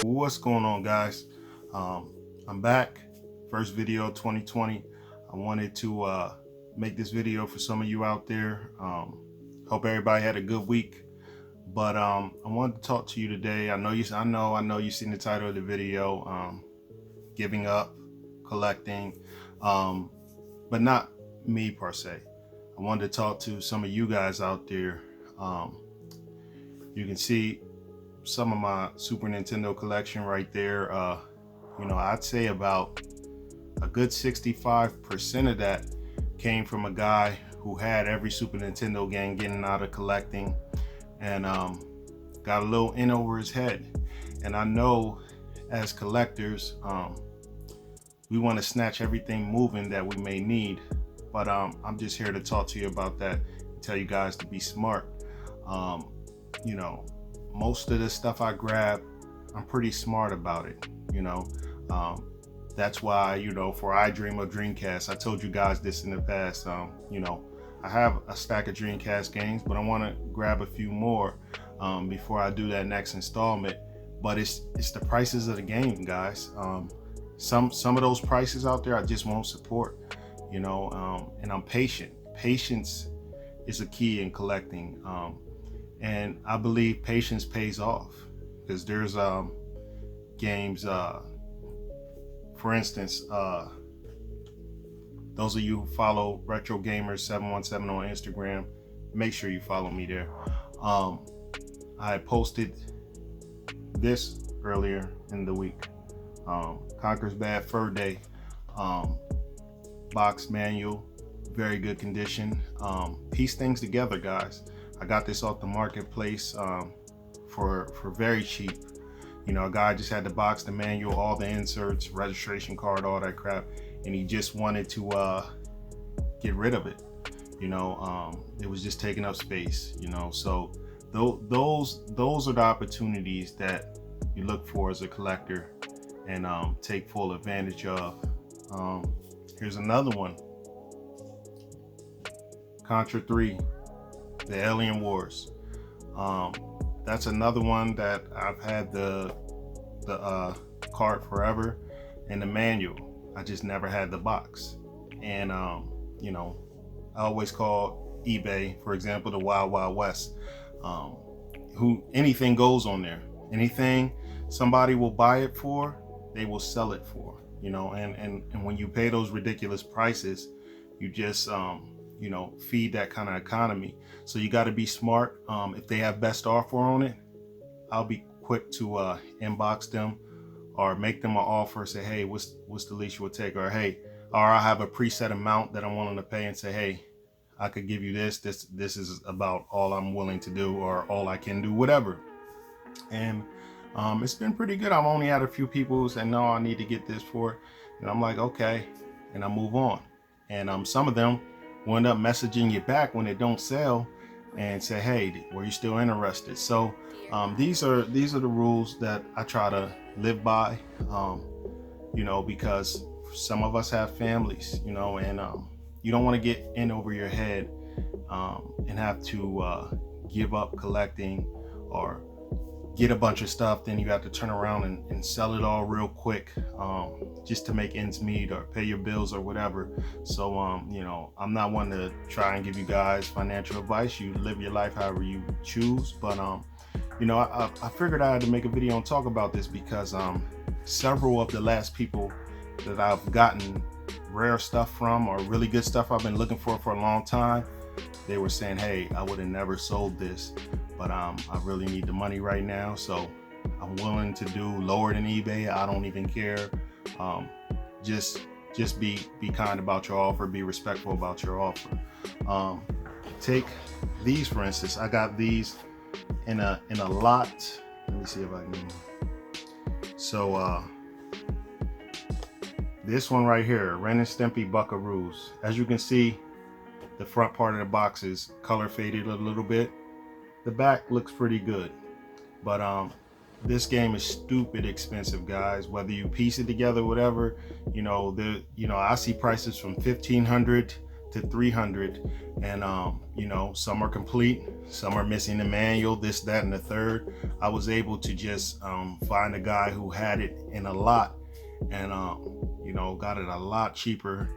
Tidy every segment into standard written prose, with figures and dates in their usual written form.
What's going on, guys? I'm back. First video 2020. I wanted to make this video for some of you out there. Hope everybody had a good week. But I wanted to talk to you today. I know you seen the title of the video, giving up, collecting, but not me per se. I wanted to talk to some of you guys out there. You can see some of my Super Nintendo collection right there. I'd say about a good 65% of that came from a guy who had every Super Nintendo game getting out of collecting and got a little in over his head. And I know as collectors, we want to snatch everything moving that we may need, but I'm just here to talk to you about that and tell you guys to be smart. Most of the stuff I grab, I'm pretty smart about it. That's why, for I Dream of Dreamcast, I told you guys this in the past. I have a stack of Dreamcast games, but I want to grab a few more before I do that next installment. But it's the prices of the game, guys. Some of those prices out there I just won't support. And I'm patient. Patience is a key in collecting. And I believe patience pays off, because there's games, for instance, those of you who follow Retro Gamers 717 on Instagram, make sure you follow me there. I posted this earlier in the week. Conker's Bad Fur Day box manual, very good condition. Piece things together, guys. I got this off the marketplace for very cheap. A guy just had the box, the manual, all the inserts, registration card, all that crap, and he just wanted to get rid of it. It was just taking up space. So those are the opportunities that you look for as a collector and take full advantage of. Here's another one, Contra 3. The Alien Wars. That's another one that I've had the cart forever, and the manual. I just never had the box. And I always call eBay, for example, the Wild Wild West. Anything goes on there. Anything somebody will buy it for, they will sell it for. And when you pay those ridiculous prices, you just feed that kind of economy. So you got to be smart. If they have best offer on it, I'll be quick to inbox them or make them an offer. Say, hey, what's the least you would take? Or I have a preset amount that I'm willing to pay, and say, hey, I could give you this. This is about all I'm willing to do, or all I can do, whatever. And it's been pretty good. I've only had a few people who say, no, I need to get this for it. And I'm like, okay. And I move on. And some of them will end up messaging you back when it don't sell and say, hey, were you still interested? So these are the rules that I try to live by, because some of us have families, and you don't want to get in over your head and have to give up collecting or get a bunch of stuff. Then you have to turn around and sell it all real quick just to make ends meet or pay your bills or whatever. So I'm not one to try and give you guys financial advice. You live your life however you choose. But I figured I had to make a video and talk about this because several of the last people that I've gotten rare stuff from, or really good stuff I've been looking for a long time, they were saying, hey, I would have never sold this, but I really need the money right now, so I'm willing to do lower than eBay. I don't even care. Just be kind about your offer. Be respectful about your offer. Take these, for instance. I got these in a lot. Let me see if I can. So this one right here, Ren and Stimpy Buckaroos. As you can see, the front part of the box is color faded a little bit. The back looks pretty good, but this game is stupid expensive, guys. Whether you piece it together, whatever, I see prices from $1,500 to to 300, and you know, some are complete, some are missing the manual, this, that, and the third. I was able to just find a guy who had it in a lot, and you know, got it a lot cheaper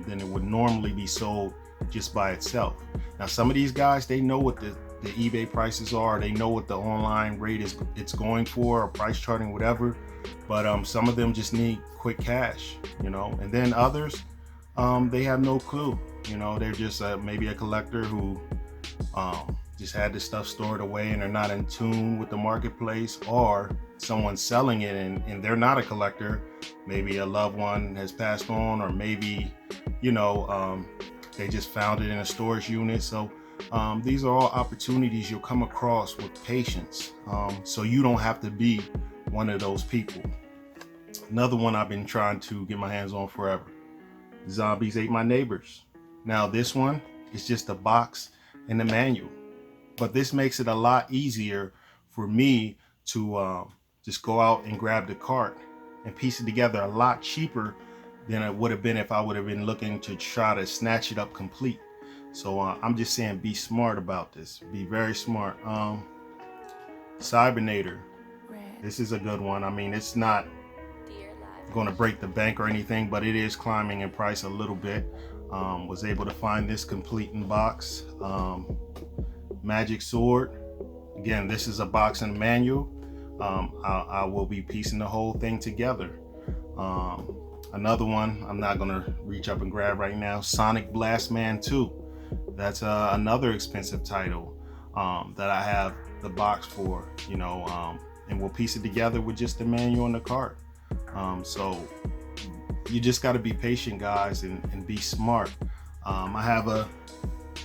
than it would normally be sold just by itself. Now, some of these guys, they know what the eBay prices are, they know what the online rate is it's going for, or price charting, whatever, but some of them just need quick cash, you know. And then others, they have no clue, you know, they're just maybe a collector who just had this stuff stored away and they're not in tune with the marketplace, or someone's selling it and they're not a collector. Maybe a loved one has passed on, or maybe, you know, they just found it in a storage unit. So these are all opportunities you'll come across with patience, so you don't have to be one of those people. Another one I've been trying to get my hands on forever: Zombies Ate My Neighbors. Now this one is just a box and the manual, but this makes it a lot easier for me to just go out and grab the cart and piece it together a lot cheaper than it would have been if I would have been looking to try to snatch it up complete. So I'm just saying, be smart about this. Be very smart. Cybernator. This is a good one. I mean, it's not going to break the bank or anything, but it is climbing in price a little bit. Was able to find this complete in box. Magic Sword. Again, this is a box and manual. I will be piecing the whole thing together. Another one I'm not going to reach up and grab right now: Sonic Blast Man 2. That's another expensive title that I have the box for, you know, and we'll piece it together with just the manual and the cart. So you just got to be patient, guys, and be smart. I have a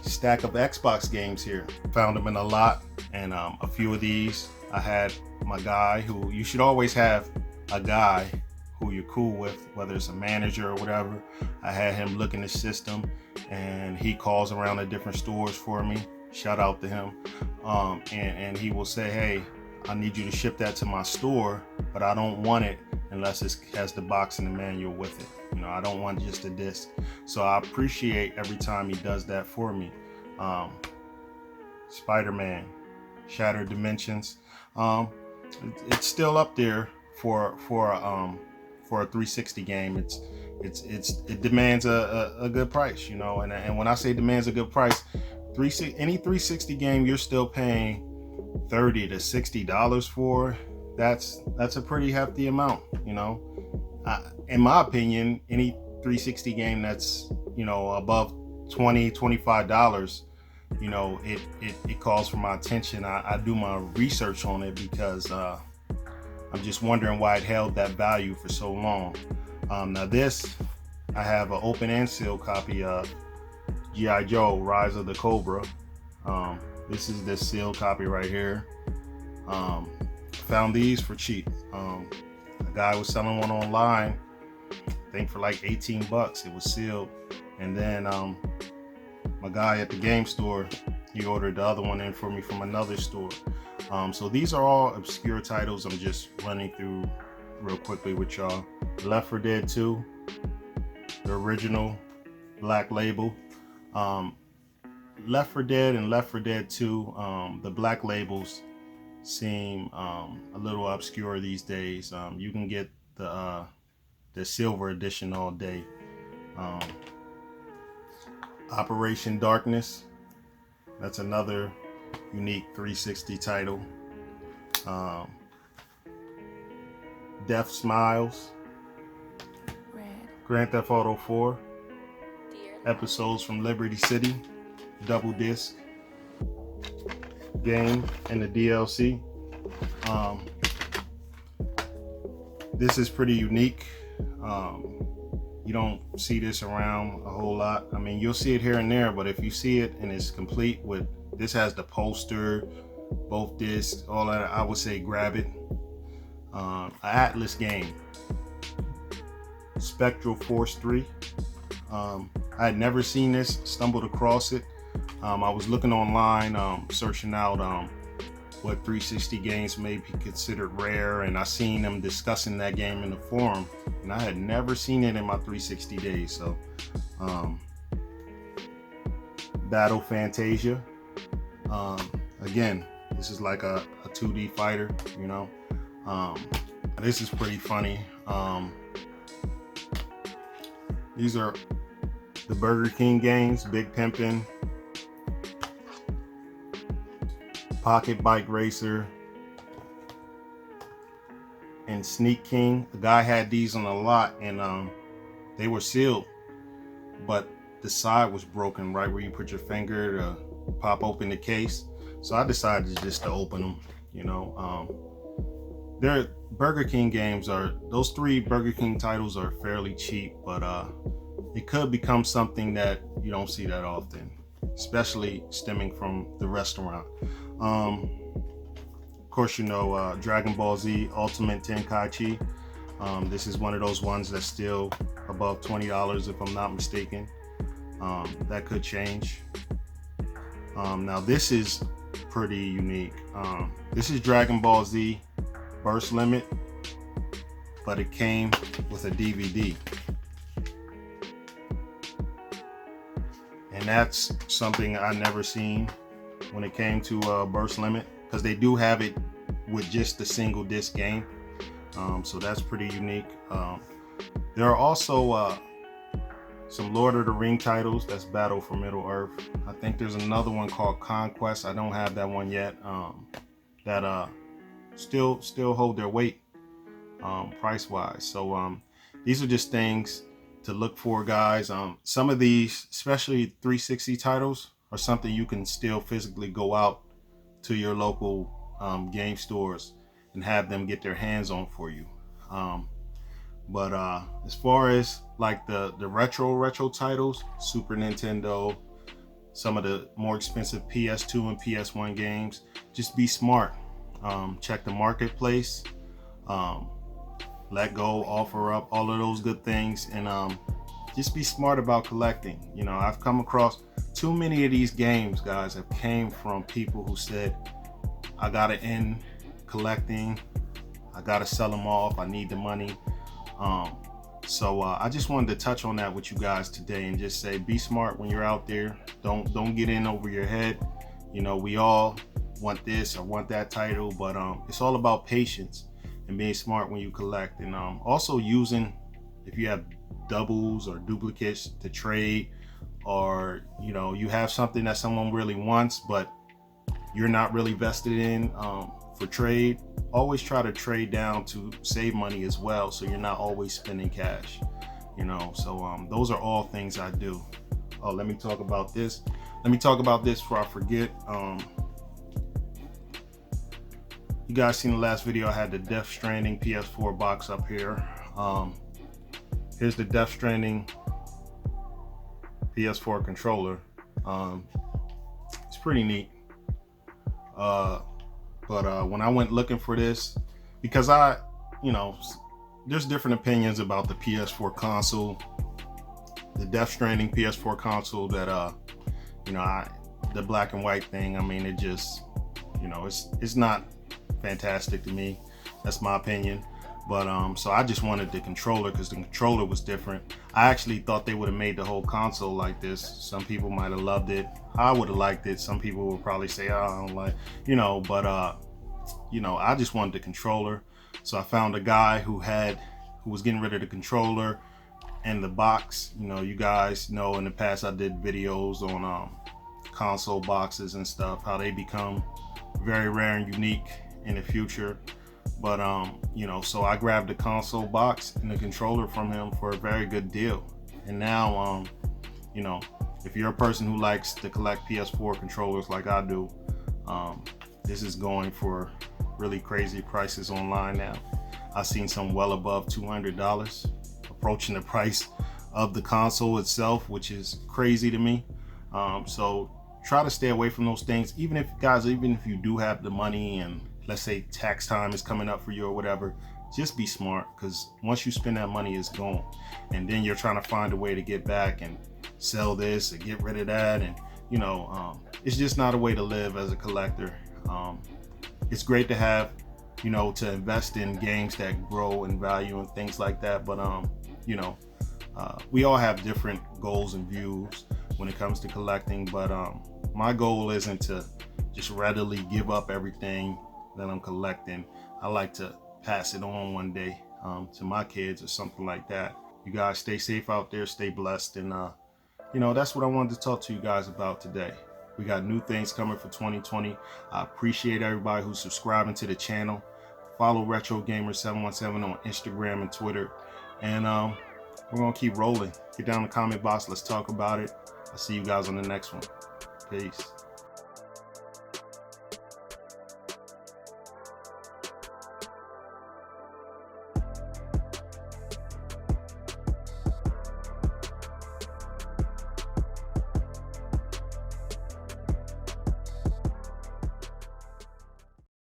stack of Xbox games here. Found them in a lot, and a few of these I had my guy, who you should always have a guy who you're cool with, whether it's a manager or whatever. I had him look in the system, and he calls around the different stores for me. Shout out to him. And he will say, hey, I need you to ship that to my store, but I don't want it unless it has the box and the manual with it. You know, I don't want just a disc. So I appreciate every time he does that for me. SpiderManShattered Dimensions. It's still up there for a 360 game. It demands a good price, you know. And when I say demands a good price, any 360 game you're still paying $30 to $60 for. That's a pretty hefty amount, you know. In my opinion, any 360 game that's, you know, above $20-$25, you know, it calls for my attention. I do my research on it because I'm just wondering why it held that value for so long. Now this, I have an open and sealed copy of G.I. Joe: Rise of the Cobra. This is the sealed copy right here. Found these for cheap. A guy was selling one online, I think for like 18 bucks. It was sealed. And then my guy at the game store, he ordered the other one in for me from another store. So these are all obscure titles I'm just running through real quickly with y'all. Left 4 Dead 2, the original black label. Left 4 Dead and Left 4 Dead 2, the black labels seem a little obscure these days. You can get the silver edition all day. Operation Darkness, that's another unique 360 title. Death Smiles, Grand Theft Auto 4, Episodes from Liberty City, double disc game and the DLC. This is pretty unique. You don't see this around a whole lot. I mean, you'll see it here and there, but if you see it and it's complete with, this has the poster, both discs, all that, I would say grab it. An Atlas game, Spectral Force 3. I had never seen this, stumbled across it. I was looking online, searching out what 360 games may be considered rare, and I seen them discussing that game in the forum, and I had never seen it in my 360 days. So Battle Fantasia. Again, this is like a 2D fighter, you know. This is pretty funny. These are the Burger King games: Big Pimpin', Pocket Bike Racer, and Sneak King. The guy had these on a lot, and they were sealed, but the side was broken right where you put your finger to pop open the case. So I decided just to open them, you know. Their Burger King games are, those 3 Burger King titles are fairly cheap, but it could become something that you don't see that often, especially stemming from the restaurant. Of course, you know, Dragon Ball Z Ultimate Tenkaichi. This is one of those ones that's still above $20 if I'm not mistaken. That could change. Now this is pretty unique. This is Dragon Ball Z Burst Limit, but it came with a DVD. And that's something I never seen when it came to Burst Limit, because they do have it with just the single disc game. So that's pretty unique. There are also some Lord of the Ring titles. That's Battle for Middle Earth. I think there's another one called Conquest. I don't have that one yet. That still hold their weight price wise. So these are just things to look for, guys. Some of these, especially 360 titles, are something you can still physically go out to your local game stores and have them get their hands on for you. But as far as like the retro titles, Super Nintendo, some of the more expensive PS2 and PS1 games, just be smart. Check the marketplace, let go, offer up, all of those good things, and just be smart about collecting. You know, I've come across too many of these games, guys, have came from people who said, I gotta end collecting, I gotta sell them off, I need the money. So I just wanted to touch on that with you guys today and just say, be smart when you're out there. Don't get in over your head. You know, we all want this or want that title, but it's all about patience and being smart when you collect, and also using, if you have doubles or duplicates, to trade, or you know, you have something that someone really wants but you're not really vested in for trade, always try to trade down to save money as well, so you're not always spending cash, you know. So those are all things I do. Oh, let me talk about this before I forget. You guys seen the last video, I had the Death Stranding PS4 box up here. Here's the Death Stranding PS4 controller. It's pretty neat. But when I went looking for this, because you know, there's different opinions about the PS4 console, the Death Stranding PS4 console, that you know, the black and white thing, I mean, it just, you know, it's not fantastic to me. That's my opinion. But so I just wanted the controller because the controller was different. I actually thought they would have made the whole console like this. Some people might have loved it. I would have liked it. Some people would probably say, oh, I don't like, you know, but you know, I just wanted the controller. So I found a guy who was getting rid of the controller and the box. You know, you guys know in the past I did videos on console boxes and stuff, how they become very rare and unique in the future. But you know, so I grabbed the console box and the controller from him for a very good deal. And now you know, if you're a person who likes to collect PS4 controllers like I do, this is going for really crazy prices online now. I've seen some well above $200, approaching the price of the console itself, which is crazy to me. So try to stay away from those things. Even if you do have the money and let's say tax time is coming up for you or whatever, just be smart, because once you spend that money, it's gone. And then you're trying to find a way to get back and sell this and get rid of that. And you know, it's just not a way to live as a collector. It's great to have, you know, to invest in games that grow in value and things like that. But you know, we all have different goals and views when it comes to collecting. But my goal isn't to just readily give up everything that I'm collecting. I like to pass it on one day to my kids or something like that. You guys stay safe out there, stay blessed, and that's what I wanted to talk to you guys about today. We got new things coming for 2020. I appreciate everybody who's subscribing to the channel. Follow Retro Gamer 717 on Instagram and Twitter, and we're gonna keep rolling. Get down in the comment box, let's talk about it. I'll see you guys on the next one. Peace.